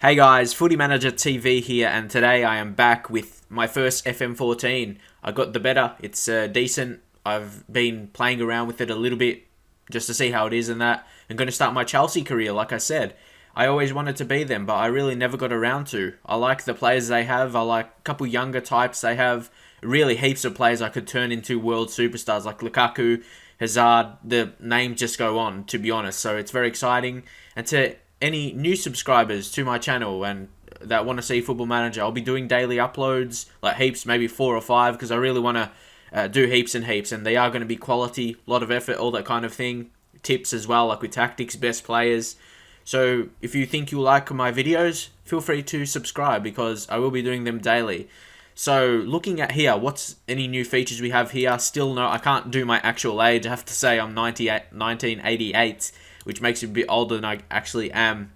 Hey guys, Footy Manager TV here, and today I am back with my first FM14. I got the beta, it's decent. I've been playing around with it a little bit just to see how it is and that. I'm going to start my Chelsea career, like I said. I always wanted to be them, but I really never got around to. I like the players they have, I like a couple younger types they have. Really heaps of players I could turn into world superstars like Lukaku, Hazard, the names just go on, to be honest. So it's very exciting. And to any new subscribers to my channel and that want to see Football Manager, I'll be doing daily uploads, like heaps, maybe 4 or 5, because I really want to do heaps and heaps, and they are going to be quality, a lot of effort, all that kind of thing. Tips as well, like with tactics, best players. So if you think you like my videos, feel free to subscribe because I will be doing them daily. So looking at here, what's any new features we have here? Still no, I can't do my actual age. I have to say I'm 1988, which makes me a bit older than I actually am.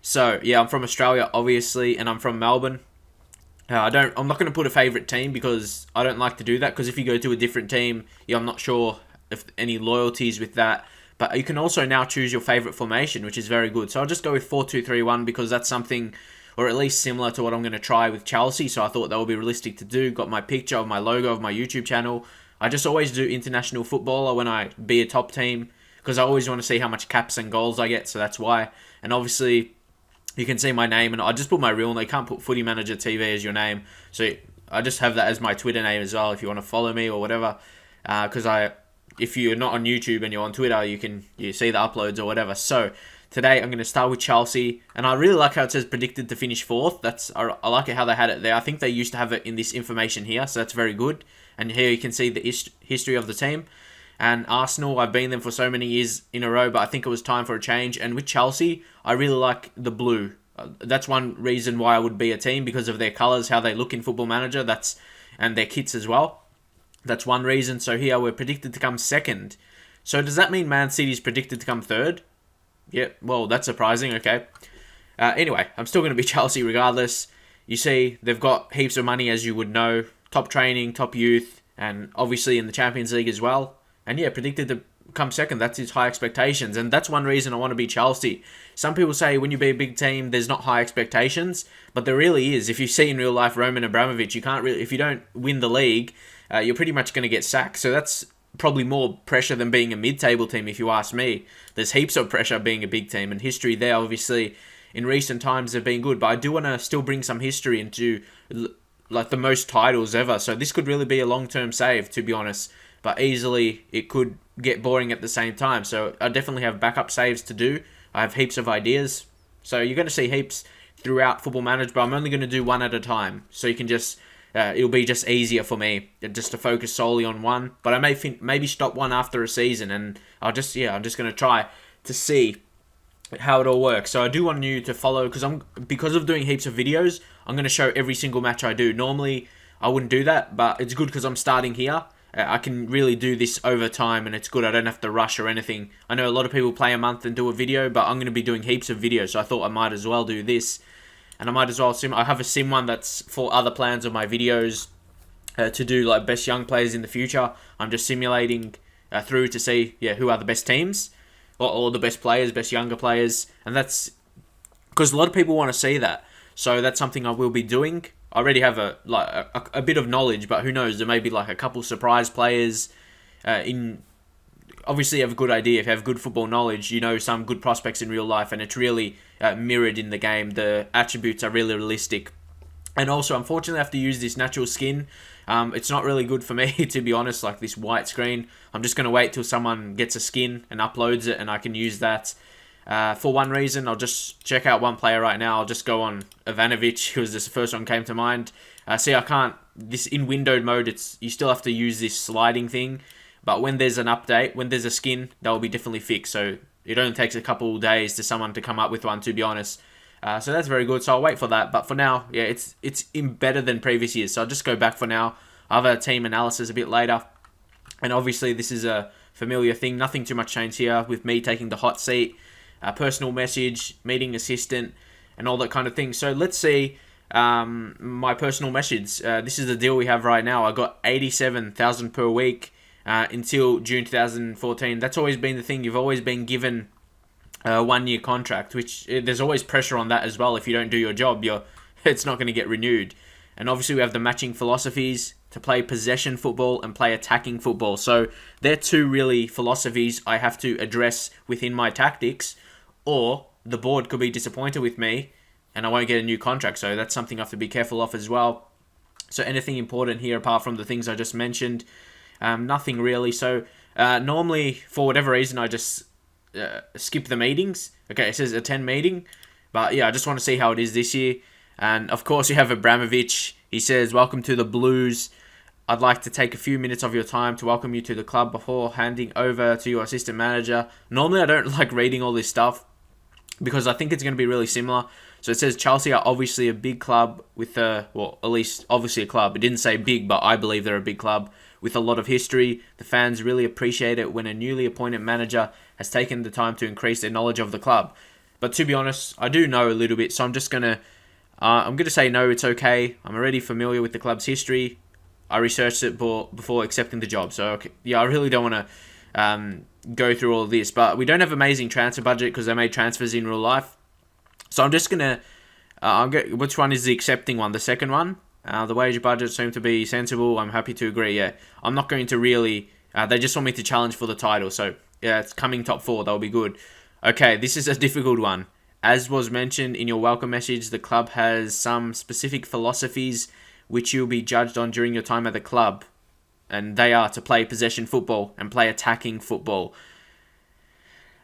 So yeah, I'm from Australia, obviously, and I'm from Melbourne. I'm not going to put a favourite team because I don't like to do that. Because if you go to a different team, yeah, I'm not sure if any loyalties with that. But you can also now choose your favourite formation, which is very good. So I'll just go with 4-2-3-1 because that's something, or at least similar to what I'm going to try with Chelsea. So I thought that would be realistic to do. Got my picture of my logo of my YouTube channel. I just always do international footballer when I be a top team, because I always want to see how much caps and goals I get, so that's why. And obviously, you can see my name, and I just put my real name. You can't put Footy Manager TV as your name, so I just have that as my Twitter name as well if you want to follow me or whatever. Because if you're not on YouTube and you're on Twitter, you see the uploads or whatever. So today I'm going to start with Chelsea, and I really like how it says predicted to finish 4th. I like it how they had it there. I think they used to have it in this information here, so that's very good. And here you can see the history of the team. And Arsenal, I've been them for so many years in a row, but I think it was time for a change. And with Chelsea, I really like the blue. That's one reason why I would be a team, because of their colours, how they look in Football Manager, and their kits as well. That's one reason. So here we're predicted to come 2nd. So does that mean Man City is predicted to come 3rd? Yeah, well, that's surprising, okay. Anyway, I'm still going to be Chelsea regardless. You see, they've got heaps of money, as you would know. Top training, top youth, and obviously in the Champions League as well. And yeah, predicted to come 2nd. That's his high expectations. And that's one reason I want to be Chelsea. Some people say when you be a big team, there's not high expectations. But there really is. If you see in real life Roman Abramovich, you can't really, if you don't win the league, you're pretty much going to get sacked. So that's probably more pressure than being a mid-table team, if you ask me. There's heaps of pressure being a big team. And history there, obviously, in recent times have been good. But I do want to still bring some history into like the most titles ever. So this could really be a long-term save, to be honest. But easily, it could get boring at the same time. So I definitely have backup saves to do. I have heaps of ideas. So you're going to see heaps throughout Football Manager, but I'm only going to do one at a time. So you can just, it'll be just easier for me just to focus solely on one. But I may maybe stop one after a season, and I'm just going to try to see how it all works. So I do want you to follow, because of doing heaps of videos, I'm going to show every single match I do. Normally, I wouldn't do that, but it's good because I'm starting here. I can really do this over time, and it's good. I don't have to rush or anything. I know a lot of people play a month and do a video, but I'm going to be doing heaps of videos, so I thought I might as well do this. And I might as well I have a sim one that's for other plans of my videos to do like best young players in the future. I'm just simulating through to see who are the best teams, or the best players, best younger players, and that's because a lot of people want to see that. So that's something I will be doing. I already have a bit of knowledge, but who knows? There may be like a couple surprise players. Obviously, you have a good idea. If you have good football knowledge, you know some good prospects in real life, and it's really mirrored in the game. The attributes are really realistic. And also, unfortunately, I have to use this natural skin. It's not really good for me, to be honest, like this white screen. I'm just going to wait till someone gets a skin and uploads it, and I can use that. For one reason, I'll just check out one player right now. I'll just go on Ivanovic, who was just the first one came to mind. See, I can't, this in windowed mode, you still have to use this sliding thing. But when there's an update, when there's a skin, that will be definitely fixed. So it only takes a couple of days to someone to come up with one, to be honest. So that's very good. So I'll wait for that. But for now, yeah, it's better than previous years. So I'll just go back for now. I'll have a team analysis a bit later. And obviously, this is a familiar thing. Nothing too much changed here with me taking the hot seat. Personal message, meeting assistant, and all that kind of thing. So let's see my personal message. This is the deal we have right now. I got 87,000 per week until June 2014. That's always been the thing. You've always been given a 1-year contract, which there's always pressure on that as well. If you don't do your job, it's not going to get renewed. And obviously we have the matching philosophies to play possession football and play attacking football. So they're two really philosophies I have to address within my tactics, or the board could be disappointed with me and I won't get a new contract. So that's something I have to be careful of as well. So anything important here apart from the things I just mentioned? Nothing really. So normally, for whatever reason, I just skip the meetings. Okay, it says attend meeting. But yeah, I just want to see how it is this year. And of course, you have Abramovich. He says, welcome to the Blues. I'd like to take a few minutes of your time to welcome you to the club before handing over to your assistant manager. Normally, I don't like reading all this stuff because I think it's going to be really similar. So it says Chelsea are obviously a big club with at least obviously a club. It didn't say big, but I believe they're a big club with a lot of history. The fans really appreciate it when a newly appointed manager has taken the time to increase their knowledge of the club. But to be honest, I do know a little bit, so I'm just going to say no, it's okay. I'm already familiar with the club's history. I researched it before accepting the job. So, okay, yeah, I really don't want to go through all of this. But we don't have amazing transfer budget because they made transfers in real life. So I'm just going to... which one is the accepting one? The second one? The wage budget seemed to be sensible. I'm happy to agree, yeah. I'm not going to really... they just want me to challenge for the title. So, yeah, it's coming top 4. That'll be good. Okay, this is a difficult one. As was mentioned in your welcome message, the club has some specific philosophies which you'll be judged on during your time at the club. And they are to play possession football and play attacking football.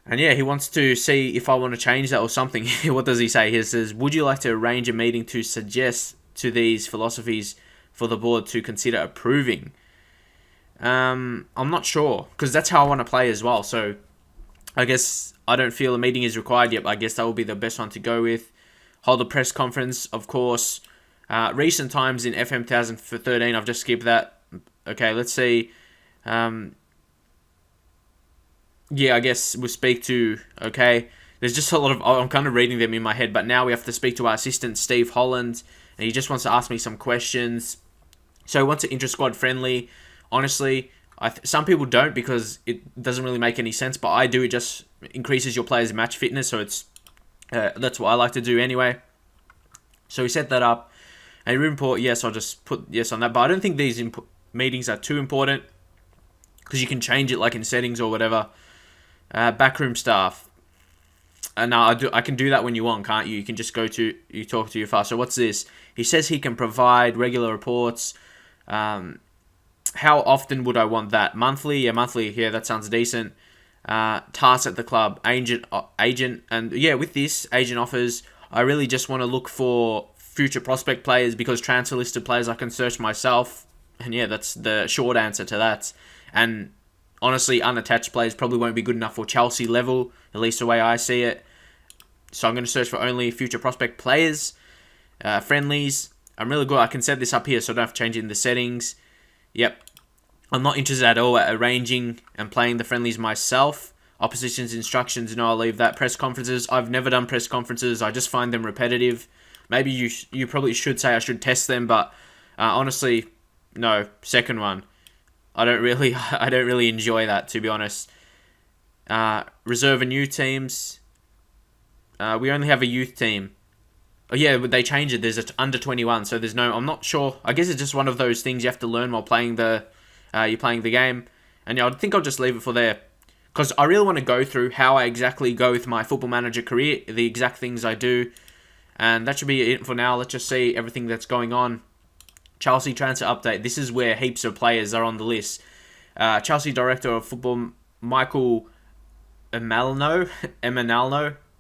And yeah, he wants to see if I want to change that or something. What does he say? He says, would you like to arrange a meeting to suggest to these philosophies for the board to consider approving? I'm not sure, because that's how I want to play as well. So I guess I don't feel a meeting is required yet, but I guess that will be the best one to go with. Hold a press conference, of course. Recent times in FM 2013, I've just skipped that. Okay, let's see. Yeah, I guess we'll speak to... Okay, there's just a lot of... I'm kind of reading them in my head, but now we have to speak to our assistant, Steve Holland, and he just wants to ask me some questions. So he wants an intra-squad friendly. Honestly, some people don't because it doesn't really make any sense, but I do. It just increases your players' match fitness, so it's that's what I like to do anyway. So we set that up. A report, yes, I'll just put yes on that, but I don't think these meetings are too important because you can change it like in settings or whatever. Backroom staff. No, I can do that when you want, can't you? You can just talk to your FAR. So what's this? He says he can provide regular reports. How often would I want that? Monthly? Yeah, monthly. Yeah, that sounds decent. Tasks at the club. Agent. And yeah, with this, agent offers, I really just want to look for future prospect players because transfer listed players I can search myself. And yeah, that's the short answer to that. And honestly, unattached players probably won't be good enough for Chelsea level, at least the way I see it. So I'm going to search for only future prospect players. Friendlies. I'm really good. I can set this up here so I don't have to change it in the settings. Yep. I'm not interested at all at arranging and playing the friendlies myself. Opposition's instructions, I'll leave that. Press conferences. I've never done press conferences. I just find them repetitive. Maybe you probably should say I should test them, but honestly, no. Second one. I don't really enjoy that, to be honest. Reserve and youth teams. We only have a youth team. Oh yeah, but they change it. There's an under 21, so there's no. I'm not sure. I guess it's just one of those things you have to learn while playing you're playing the game. And yeah, I think I'll just leave it for there, because I really want to go through how I exactly go with my Football Manager career, the exact things I do, and that should be it for now. Let's just see everything that's going on. Chelsea transfer update. This is where heaps of players are on the list. Chelsea Director of Football Michael Emanalo,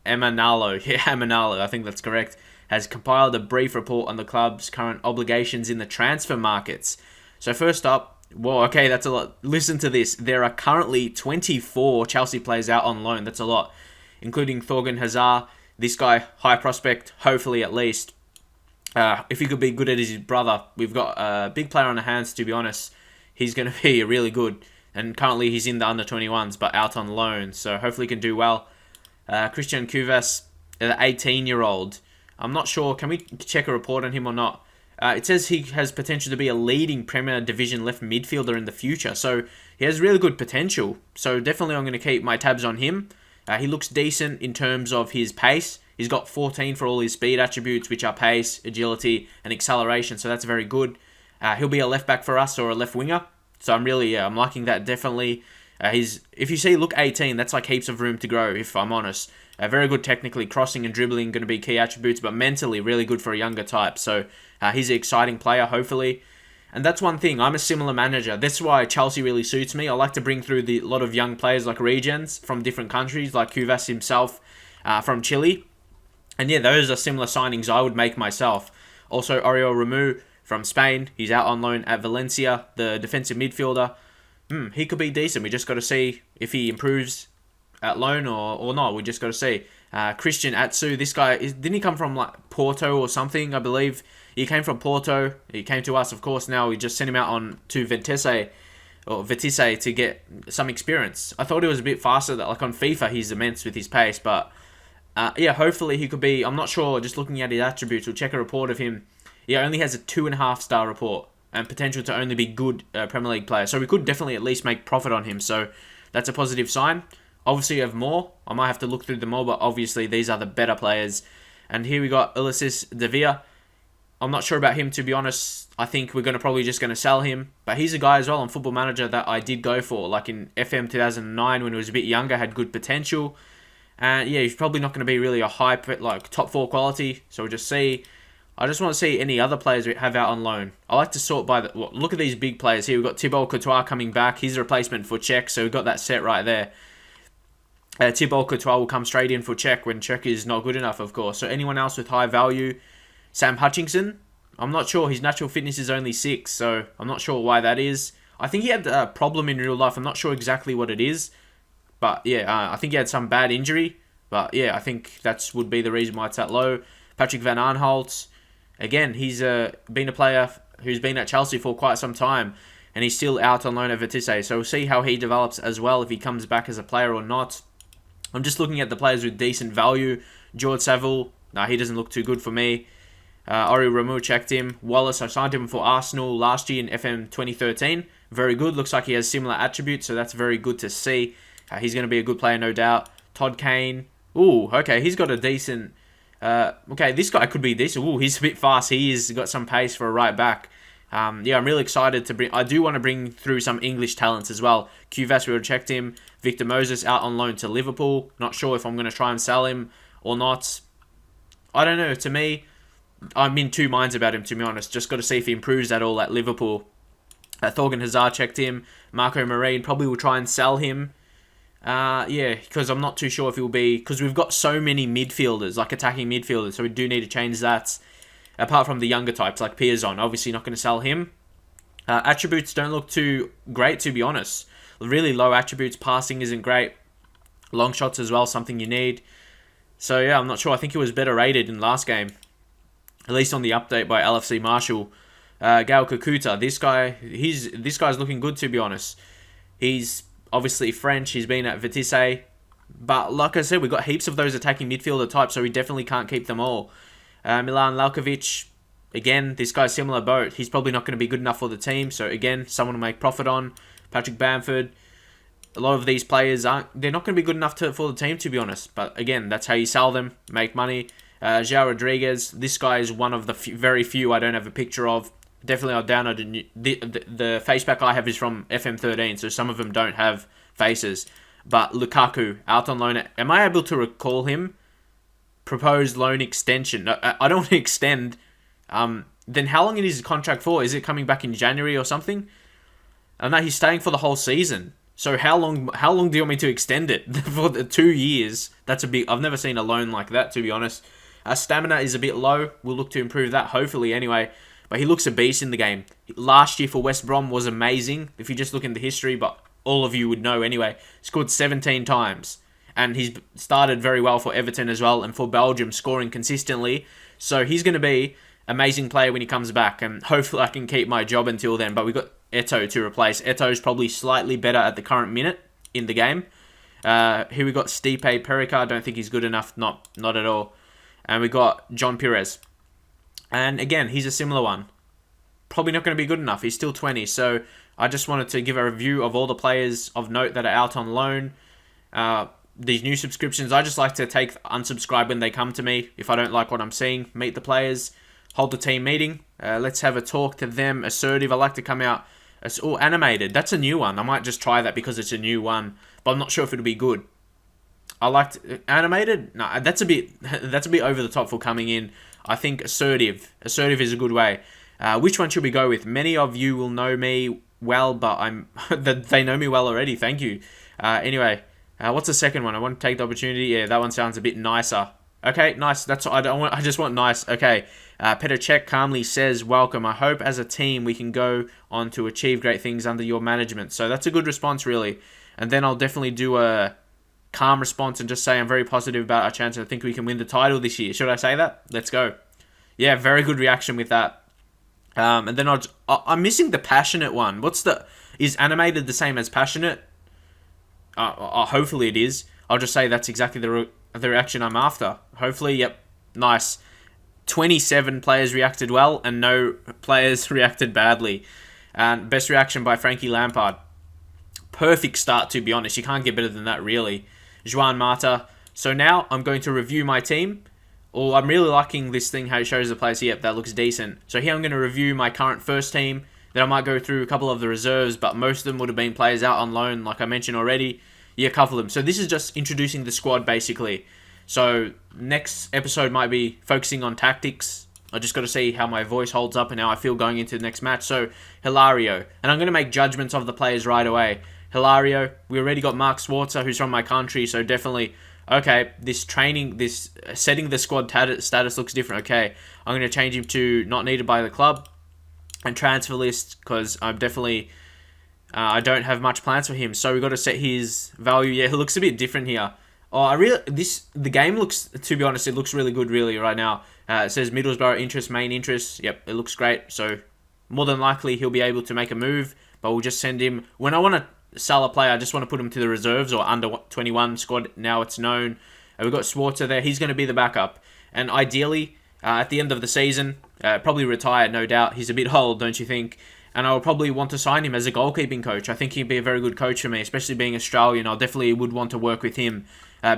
I think that's correct, has compiled a brief report on the club's current obligations in the transfer markets. So first up, whoa, okay, that's a lot. Listen to this. There are currently 24 Chelsea players out on loan. That's a lot, including Thorgan Hazard. This guy, high prospect, hopefully at least. If he could be good at his brother, we've got a big player on the hands, to be honest. He's going to be really good. And currently he's in the under-21s, but out on loan. So hopefully he can do well. Christian Kuvasz, the 18-year-old. I'm not sure. Can we check a report on him or not? It says he has potential to be a leading Premier Division left midfielder in the future. So he has really good potential. So definitely I'm going to keep my tabs on him. He looks decent in terms of his pace. He's got 14 for all his speed attributes, which are pace, agility, and acceleration. So that's very good. He'll be a left back for us or a left winger. So I'm liking that definitely. If you see, look 18, that's like heaps of room to grow, if I'm honest. Very good technically, crossing and dribbling going to be key attributes, but mentally really good for a younger type. So he's an exciting player, hopefully. And that's one thing, I'm a similar manager. That's why Chelsea really suits me. I like to bring through a lot of young players like regens from different countries, like Kuvasz himself from Chile. And yeah, those are similar signings I would make myself. Also, Oriol Romeu from Spain. He's out on loan at Valencia, the defensive midfielder. He could be decent. We just got to see if he improves at loan or not. We just got to see. Christian Atsu, this guy, didn't he come from like Porto or something, I believe? He came from Porto. He came to us, of course. Now we just sent him out on to Vitesse to get some experience. I thought he was a bit faster. Like on FIFA, he's immense with his pace. But yeah, hopefully he could be. I'm not sure. Just looking at his attributes, we'll check a report of him. He only has a 2.5 star report and potential to only be good Premier League player. So we could definitely at least make profit on him. So that's a positive sign. Obviously, you have more. I might have to look through them all, but obviously these are the better players. And here we got Ulysses Davey. I'm not sure about him, to be honest. I think we're probably just going to sell him. But he's a guy as well on Football Manager that I did go for. Like in FM 2009 when he was a bit younger, had good potential. And yeah, he's probably not going to be really a hype, like top 4 quality. So we'll just see. I just want to see any other players we have out on loan. I like to sort by look at these big players here. We've got Thibaut Courtois coming back. He's a replacement for Cech, so we've got that set right there. Thibaut Courtois will come straight in for Cech when Cech is not good enough, of course. So anyone else with high value? Sam Hutchinson, I'm not sure. His natural fitness is only 6, so I'm not sure why that is. I think he had a problem in real life. I'm not sure exactly what it is. But yeah, I think he had some bad injury. But yeah, I think that would be the reason why it's that low. Patrick van Aanholt, again, he's been a player who's been at Chelsea for quite some time. And he's still out on loan at Vitesse. So we'll see how he develops as well, if he comes back as a player or not. I'm just looking at the players with decent value. George Saville, he doesn't look too good for me. Oriol Romeu, checked him. Wallace, I signed him for Arsenal last year in FM 2013. Very good. Looks like he has similar attributes, so that's very good to see. He's going to be a good player, no doubt. Todd Kane. Ooh, okay, he's got a decent... okay, this guy could be decent. Ooh, he's a bit fast. He's got some pace for a right back. Yeah, I'm really excited to bring... I do want to bring through some English talents as well. Kuvasz, we already checked him. Victor Moses out on loan to Liverpool. Not sure if I'm going to try and sell him or not. I don't know. To me, I'm in two minds about him, to be honest. Just got to see if he improves at all at Liverpool. Thorgan Hazard checked him. Marco Marine, probably will try and sell him. Yeah, because I'm not too sure if he'll be... Because we've got so many midfielders, like attacking midfielders, so we do need to change that. Apart from the younger types, like Piazon, obviously not going to sell him. Attributes don't look too great, to be honest. Really low attributes. Passing isn't great. Long shots as well, something you need. So yeah, I'm not sure. I think he was better rated in last game. At least on the update by LFC Marshall. Gael Kakuta, this guy's looking good, to be honest. He's obviously French. He's been at Vitesse. But like I said, we've got heaps of those attacking midfielder types, so we definitely can't keep them all. Milan Lalkovic, again, this guy's similar boat. He's probably not going to be good enough for the team. So again, someone to make profit on. Patrick Bamford. A lot of these players they're not going to be good enough for the team, to be honest. But again, that's how you sell them, make money. João Rodriguez, this guy is one of the very few I don't have a picture of. Definitely I'll download the face pack I have is from FM13, so some of them don't have faces. But Lukaku, out on loan. Am I able to recall him? Proposed loan extension. I don't want to extend. Then how long is his contract for? Is it coming back in January or something? No, he's staying for the whole season. So how long do you want me to extend it? For the 2 years? That's a big... I've never seen a loan like that, to be honest. Stamina is a bit low. We'll look to improve that, hopefully, anyway. But he looks a beast in the game. Last year for West Brom was amazing. If you just look into history, but all of you would know anyway. Scored 17 times. And he's started very well for Everton as well. And for Belgium, scoring consistently. So he's going to be amazing player when he comes back. And hopefully I can keep my job until then. But we've got Eto'o to replace. Eto'o's probably slightly better at the current minute in the game. Here we got Stipe Perica. I don't think he's good enough. Not at all. And we got John Pires. And again, he's a similar one. Probably not going to be good enough. He's still 20. So I just wanted to give a review of all the players of note that are out on loan. these new subscriptions. I just like to unsubscribe when they come to me. If I don't like what I'm seeing, meet the players, hold the team meeting. Let's have a talk to them. Assertive. I like to come out. Animated. That's a new one. I might just try that because it's a new one, but I'm not sure if it'll be good. I liked animated. No, that's a bit over the top for coming in. I think assertive. Assertive is a good way. Which one should we go with? Many of you will know me well, but they know me well already. Thank you. Anyway, what's the second one? I want to take the opportunity. Yeah, that one sounds a bit nicer. Okay, nice. I just want nice. Okay. Petr calmly says, "Welcome. I hope as a team we can go on to achieve great things under your management." So that's a good response, really. And then I'll definitely do a calm response and just say I'm very positive about our chance. I think we can win the title this year. Should I say that? Let's go. Yeah, very good reaction with that. And then I'm missing the passionate one. Is animated the same as passionate? Hopefully it is. I'll just say that's exactly the reaction I'm after. Hopefully, yep. Nice. 27 players reacted well and no players reacted badly. And best reaction by Frankie Lampard. Perfect start, to be honest. You can't get better than that, really. Juan Mata. So now I'm going to review my team. I'm really liking this thing, how it shows the players. Yep, that looks decent. So here I'm going to review my current first team. Then I might go through a couple of the reserves, but most of them would have been players out on loan, like I mentioned already. Yeah, a couple of them. So this is just introducing the squad, basically. So next episode might be focusing on tactics. I just got to see how my voice holds up and how I feel going into the next match. So Hilario. And I'm going to make judgments of the players right away. Hilario. We already got Mark Schwarzer, who's from my country. So definitely, okay, this setting the squad status looks different. Okay, I'm going to change him to not needed by the club. And transfer list, because I'm definitely... I don't have much plans for him. So we've got to set his value. Yeah, he looks a bit different here. The game looks, to be honest, it looks really good really right now. It says Middlesbrough interest, main interest. Yep, it looks great. So more than likely he'll be able to make a move, but we'll just send him. When I want to sell a player, I just want to put him to the reserves or under 21 squad. Now it's known. We've got Schwarzer there. He's going to be the backup. And ideally, at the end of the season, probably retire, no doubt. He's a bit old, don't you think? And I'll probably want to sign him as a goalkeeping coach. I think he'd be a very good coach for me, especially being Australian. I definitely would want to work with him,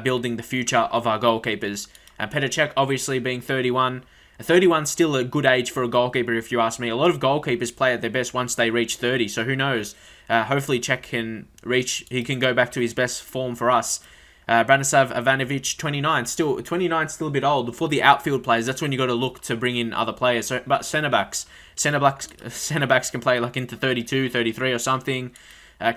building the future of our goalkeepers. And Petr obviously being 31. 31's still a good age for a goalkeeper, if you ask me. A lot of goalkeepers play at their best once they reach 30, so who knows? Hopefully he can go back to his best form for us. Branislav Ivanovic, 29. 29's still a bit old. For the outfield players, that's when you got to look to bring in other players. So, but centre backs can play like into 32, 33 or something.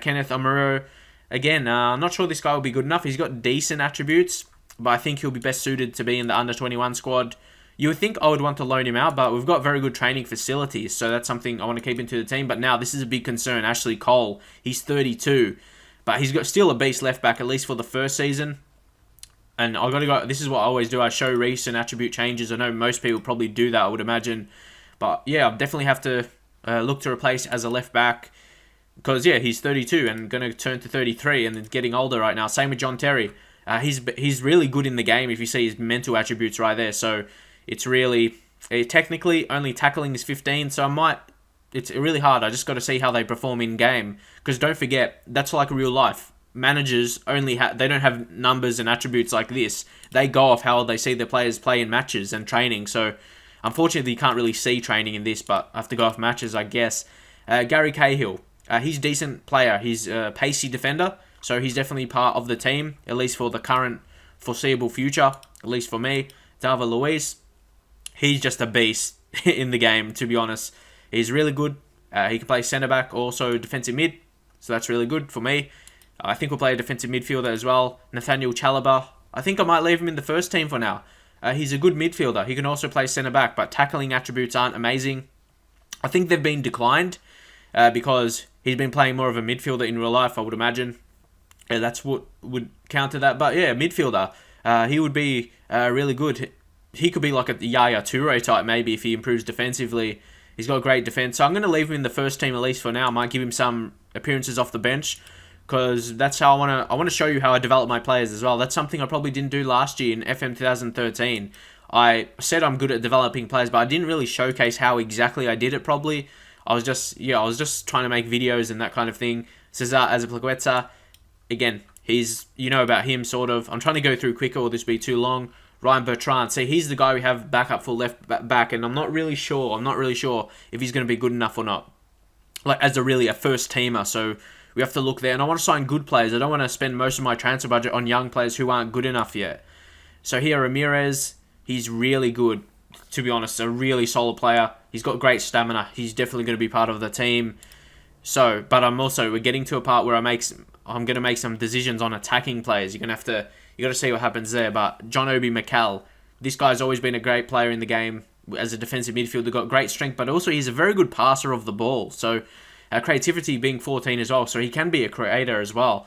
Kenneth Amuro, again, I'm not sure this guy will be good enough. He's got decent attributes, but I think he'll be best suited to be in the under 21 squad. You would think I would want to loan him out, but we've got very good training facilities, so that's something I want to keep into the team. But now this is a big concern. Ashley Cole, he's 32. But he's got still a beast left back, at least for the first season. And I've got to go. This is what I always do. I show recent attribute changes. I know most people probably do that, I would imagine. But yeah, I definitely have to look to replace as a left back. Because yeah, he's 32 and going to turn to 33 and getting older right now. Same with John Terry. He's really good in the game if you see his mental attributes right there. So it's really... technically, only tackling is 15. So it's really hard. I just got to see how they perform in game. Because don't forget, that's like real life. Managers they don't have numbers and attributes like this. They go off how they see their players play in matches and training. So unfortunately, you can't really see training in this, but I have to go off matches, I guess. Gary Cahill, he's a decent player. He's a pacey defender, so he's definitely part of the team, at least for the current foreseeable future, at least for me. David Luiz, he's just a beast in the game, to be honest. He's really good. He can play centre-back, also defensive mid. So that's really good for me. I think we'll play a defensive midfielder as well. Nathaniel Chalobah. I think I might leave him in the first team for now. He's a good midfielder. He can also play centre-back, but tackling attributes aren't amazing. I think they've been declined because he's been playing more of a midfielder in real life, I would imagine. That's what would counter that. But yeah, midfielder. He would be really good. He could be like a Yaya Toure type maybe if he improves defensively. He's got great defense. So I'm going to leave him in the first team at least for now. I might give him some appearances off the bench because that's how I want to show you how I develop my players as well. That's something I probably didn't do last year in FM 2013. I said I'm good at developing players, but I didn't really showcase how exactly I did it probably. I was just trying to make videos and that kind of thing. Cesar Azpilicueta, again, He's, you know about him, sort of. I'm trying to go through quicker or this will be too long. Ryan Bertrand. See, he's the guy we have backup for left back, and I'm not really sure if he's going to be good enough or not. Like, as a first teamer, so we have to look there. And I want to sign good players. I don't want to spend most of my transfer budget on young players who aren't good enough yet. So here, Ramirez, he's really good, to be honest. A really solid player. He's got great stamina. He's definitely going to be part of the team. So, but we're getting to a part where I'm going to make some decisions on attacking players. You got to see what happens there. But John Obi Mikel, this guy's always been a great player in the game as a defensive midfielder. Got great strength, but also he's a very good passer of the ball. So, creativity being 14 as well. So he can be a creator as well.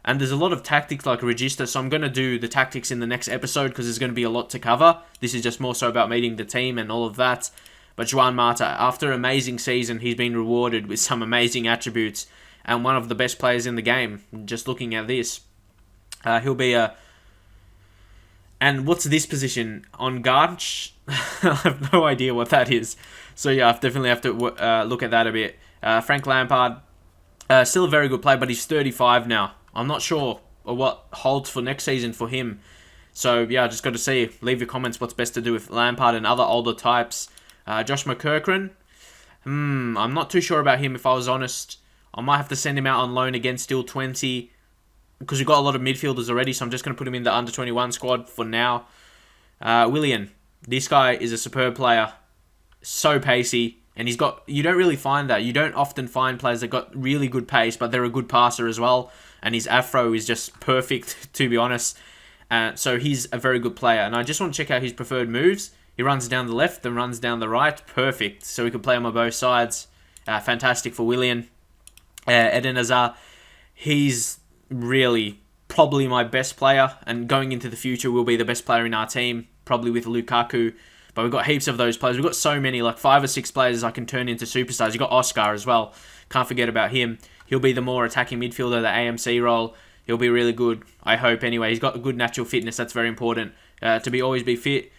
And there's a lot of tactics like register. So I'm going to do the tactics in the next episode because there's going to be a lot to cover. This is just more so about meeting the team and all of that. But Juan Mata, after an amazing season, he's been rewarded with some amazing attributes and one of the best players in the game. Just looking at this, he'll be a... And what's this position? On guard? I have no idea what that is. So yeah, I definitely have to look at that a bit. Frank Lampard, still a very good player, but he's 35 now. I'm not sure what holds for next season for him. So yeah, just got to see. Leave your comments what's best to do with Lampard and other older types. Josh McKerkran, I'm not too sure about him if I was honest. I might have to send him out on loan again, still 20, because we've got a lot of midfielders already, so I'm just going to put him in the under-21 squad for now. Willian, this guy is a superb player, so pacey, and you don't really find that. You don't often find players that got really good pace, but they're a good passer as well, and his afro is just perfect, to be honest. So he's a very good player, and I just want to check out his preferred moves. He runs down the left, then runs down the right. Perfect. So we can play him on both sides. Fantastic for Willian. Eden Hazard, he's really probably my best player, and going into the future will be the best player in our team, probably with Lukaku. But we've got heaps of those players. We've got so many, like 5 or 6 players I can turn into superstars. You've got Oscar as well. Can't forget about him. He'll be the more attacking midfielder, the AMC role. He'll be really good, I hope anyway. He's got good natural fitness. That's very important to always be fit.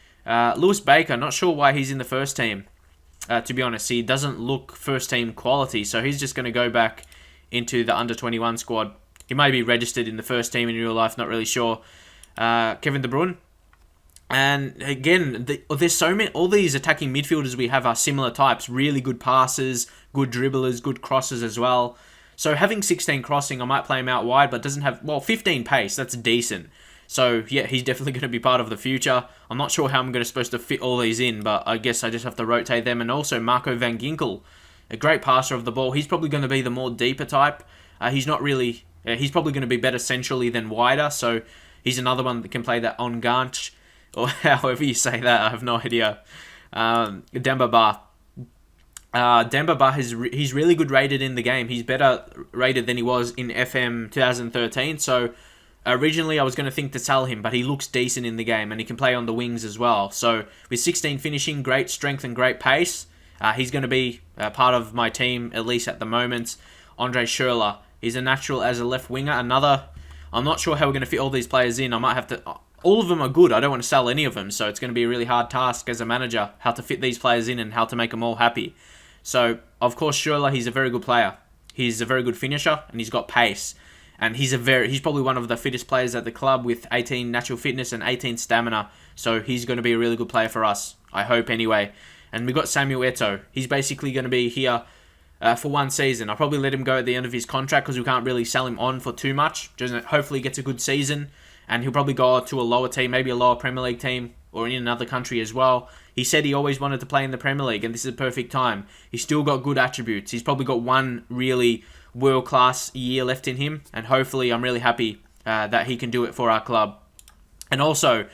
Lewis Baker, not sure why he's in the first team. To be honest, he doesn't look first team quality, so he's just going to go back into the under-21 squad. He may be registered in the first team in real life, not really sure. Kevin De Bruyne. And again, there's so many. All these attacking midfielders we have are similar types. Really good passers, good dribblers, good crosses as well. So having 16 crossing, I might play him out wide, but doesn't have 15 pace. That's decent. So yeah, he's definitely going to be part of the future. I'm not sure how I'm supposed to fit all these in, but I guess I just have to rotate them. And also Marco van Ginkel, a great passer of the ball. He's probably going to be the more deeper type. He's not really. He's probably going to be better centrally than wider. So he's another one that can play that on ganch, or however you say that. I have no idea. Demba Ba. Demba Ba, he's really good rated in the game. He's better rated than he was in FM 2013. So originally I was going to think to sell him, but he looks decent in the game and he can play on the wings as well. So with 16 finishing, great strength and great pace, he's going to be part of my team, at least at the moment. Andre Schurrle, he's a natural as a left winger. I'm not sure how we're going to fit all these players in. I might have to... All of them are good. I don't want to sell any of them, so it's going to be a really hard task as a manager, how to fit these players in and how to make them all happy. So, of course, Schurrle, he's a very good player. He's a very good finisher, and he's got pace. And he's probably one of the fittest players at the club with 18 natural fitness and 18 stamina. So he's going to be a really good player for us. I hope anyway. And we've got Samuel Eto'o. He's basically going to be here for one season. I'll probably let him go at the end of his contract because we can't really sell him on for too much. Just hopefully he gets a good season. And he'll probably go to a lower team, maybe a lower Premier League team or in another country as well. He said he always wanted to play in the Premier League, and this is a perfect time. He's still got good attributes. He's probably got one really world-class year left in him, and hopefully I'm really happy that he can do it for our club. And also,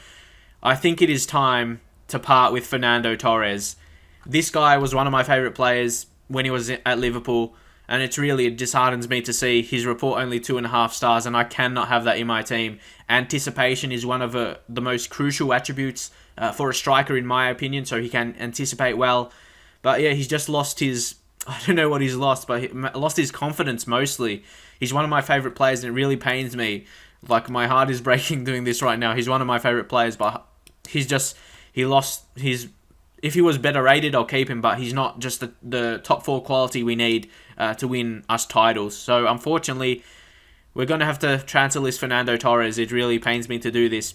I think it is time to part with Fernando Torres. This guy was one of my favourite players when he was at Liverpool, and it disheartens me to see his report only 2.5 stars, and I cannot have that in my team. Anticipation is one of the most crucial attributes for a striker, in my opinion, so he can anticipate well. But yeah, he's just lost his... I don't know what he's lost, but he lost his confidence mostly. He's one of my favourite players, and it really pains me. Like, my heart is breaking doing this right now. He's one of my favourite players, but he lost his... If he was better rated, I'll keep him, but he's not just the top 4 quality we need to win us titles. So, unfortunately, We're going to have to transfer list Fernando Torres. It really pains me to do this.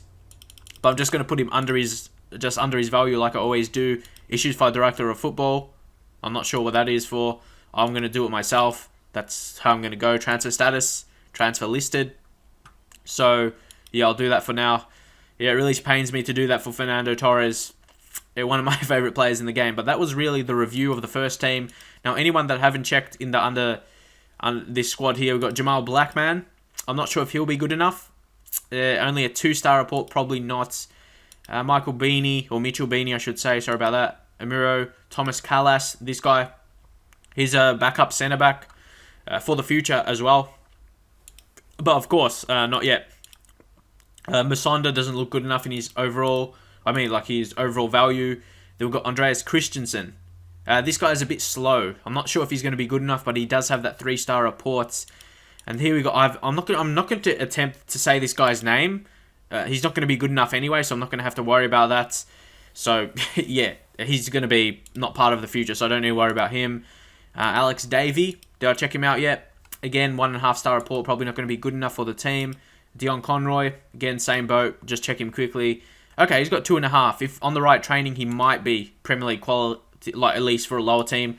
But I'm just going to put him under his value like I always do. Issues for Director of Football. I'm not sure what that is for. I'm going to do it myself. That's how I'm going to go. Transfer status. Transfer listed. So, yeah, I'll do that for now. Yeah, it really pains me to do that for Fernando Torres. They're one of my favourite players in the game. But that was really the review of the first team. Now, anyone that haven't checked in the this squad here, we've got Jamal Blackman. I'm not sure if he'll be good enough. Only a 2-star report, probably not. Michael Beanie, or Mitchell Beanie, I should say. Sorry about that. Amiro, Thomas Callas, this guy. He's a backup centre-back for the future as well. But, of course, not yet. Masonda doesn't look good enough in his overall... his overall value. Then we've got Andreas Christensen. This guy is a bit slow. I'm not sure if he's going to be good enough, but he does have that 3-star report. And here we go. I'm not going to attempt to say this guy's name. He's not going to be good enough anyway, so I'm not going to have to worry about that. So, yeah, he's going to be not part of the future, so I don't need to worry about him. Alex Davey. Did I check him out yet? Again, 1.5-star report. Probably not going to be good enough for the team. Dion Conroy. Again, same boat. Just check him quickly. Okay, he's got 2.5. If on the right training, he might be Premier League quality, like at least for a lower team.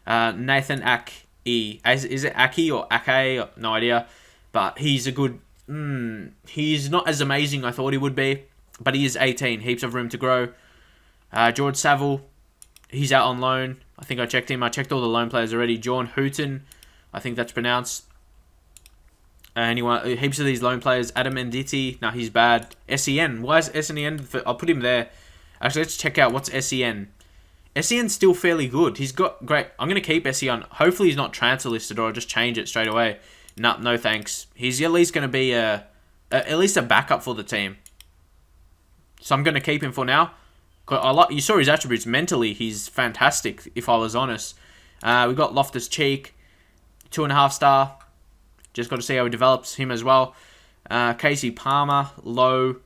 Nathan Ake. Is it Ake or Ake? No idea. But he's a good... he's not as amazing I thought he would be. But he is 18. Heaps of room to grow. George Saville. He's out on loan. I think I checked him. I checked all the loan players already. John Houghton. I think that's pronounced. Anyway, heaps of these loan players. Adam Nditi. No, he's bad. SEN. Why is SEN? I'll put him there. Actually, let's check out what's SEN. SEN's still fairly good. He's got great... I'm going to keep SEN. Hopefully he's not transfer listed or I'll just change it straight away. No thanks. He's at least going to be at least a backup for the team. So I'm going to keep him for now. You saw his attributes. Mentally, he's fantastic, if I was honest. We got Loftus-Cheek. 2.5-star. Just got to see how he develops him as well. Casey Palmer. Low.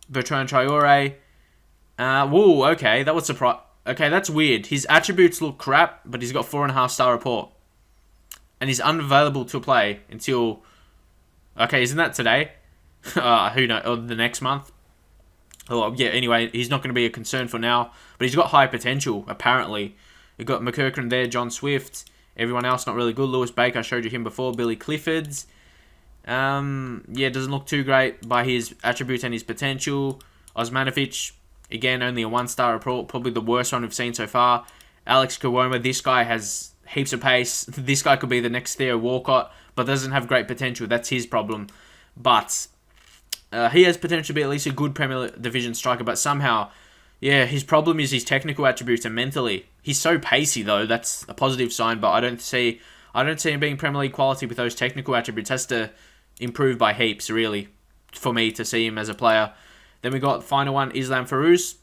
Bertrand Traore. Whoa, okay. That was surprise. Okay, that's weird. His attributes look crap, but he's got 4.5-star report. And he's unavailable to play until... Okay, isn't that today? Who knows? Or the next month? Oh, yeah, anyway, he's not going to be a concern for now. But he's got high potential, apparently. You've got McKirkran there, John Swift. Everyone else not really good. Lewis Baker, I showed you him before. Billy Clifford's. Yeah, doesn't look too great by his attributes and his potential. Osmanovic, again, only a 1-star report. Probably the worst one we've seen so far. Alex Kawoma, this guy has heaps of pace. This guy could be the next Theo Walcott, but doesn't have great potential. That's his problem. But he has potential to be at least a good Premier Division striker, but somehow, yeah, his problem is his technical attributes and mentally. He's so pacey, though. That's a positive sign, but I don't see him being Premier League quality with those technical attributes. Has to improve by heaps, really, for me to see him as a player. Then we got final one, Lan Firuze.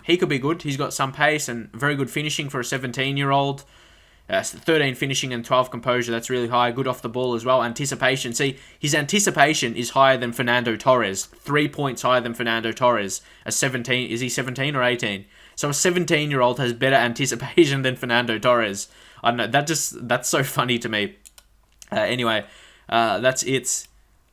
He could be good. He's got some pace and very good finishing for a 17-year-old. 13 finishing and 12 composure. That's really high. Good off the ball as well. Anticipation. See, his anticipation is higher than Fernando Torres. 3 points higher than Fernando Torres. A 17. Is he 17 or 18? So a 17-year-old has better anticipation than Fernando Torres. I don't know. That's so funny to me. Anyway, that's it.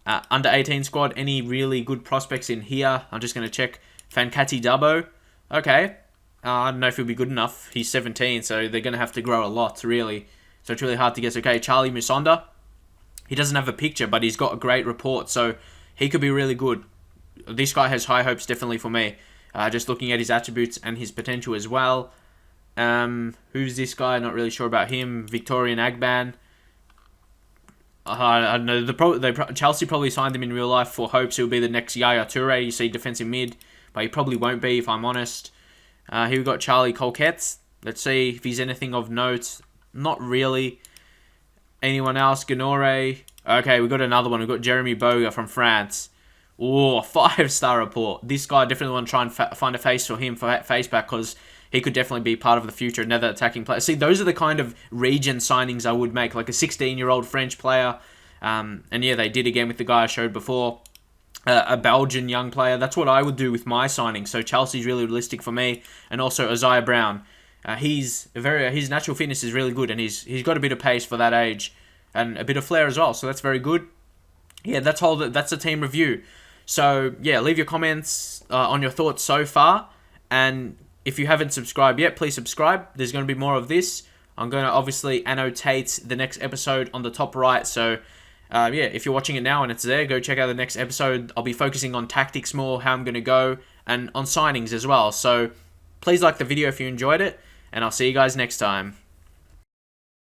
Under 18 squad. Any really good prospects in here? I'm just going to check. Fankati Dabo. Okay. I don't know if he'll be good enough. He's 17, so they're going to have to grow a lot, really. So it's really hard to guess. Okay, Charlie Musonda. He doesn't have a picture, but he's got a great report, so he could be really good. This guy has high hopes, definitely, for me. Just looking at his attributes and his potential as well. Who's this guy? Not really sure about him. Victorian Agban. I don't know. Chelsea probably signed him in real life for hopes he'll be the next Yaya Toure. You see, defensive mid, but he probably won't be, if I'm honest. Here we've got Charlie Colquette. Let's see if he's anything of note. Not really. Anyone else? Ganore. Okay, we've got another one. We've got Jeremy Boga from France. Oh, 5-star report. This guy definitely want to try and find a face for him, for face back, because he could definitely be part of the future, another attacking player. See, those are the kind of region signings I would make, like a 16-year-old French player. And yeah, they did again with the guy I showed before. A Belgian young player. That's what I would do with my signing. So Chelsea's really realistic for me. And also Isaiah Brown. His natural fitness is really good, and he's got a bit of pace for that age, and a bit of flair as well. So that's very good. yeah, that's a team review. So yeah, leave your comments on your thoughts so far, and if you haven't subscribed yet, please subscribe. There's going to be more of this. I'm going to obviously annotate the next episode on the top right. So yeah, if you're watching it now and it's there, go check out the next episode. I'll be focusing on tactics more, how I'm going to go, and on signings as well. So please like the video if you enjoyed it, and I'll see you guys next time.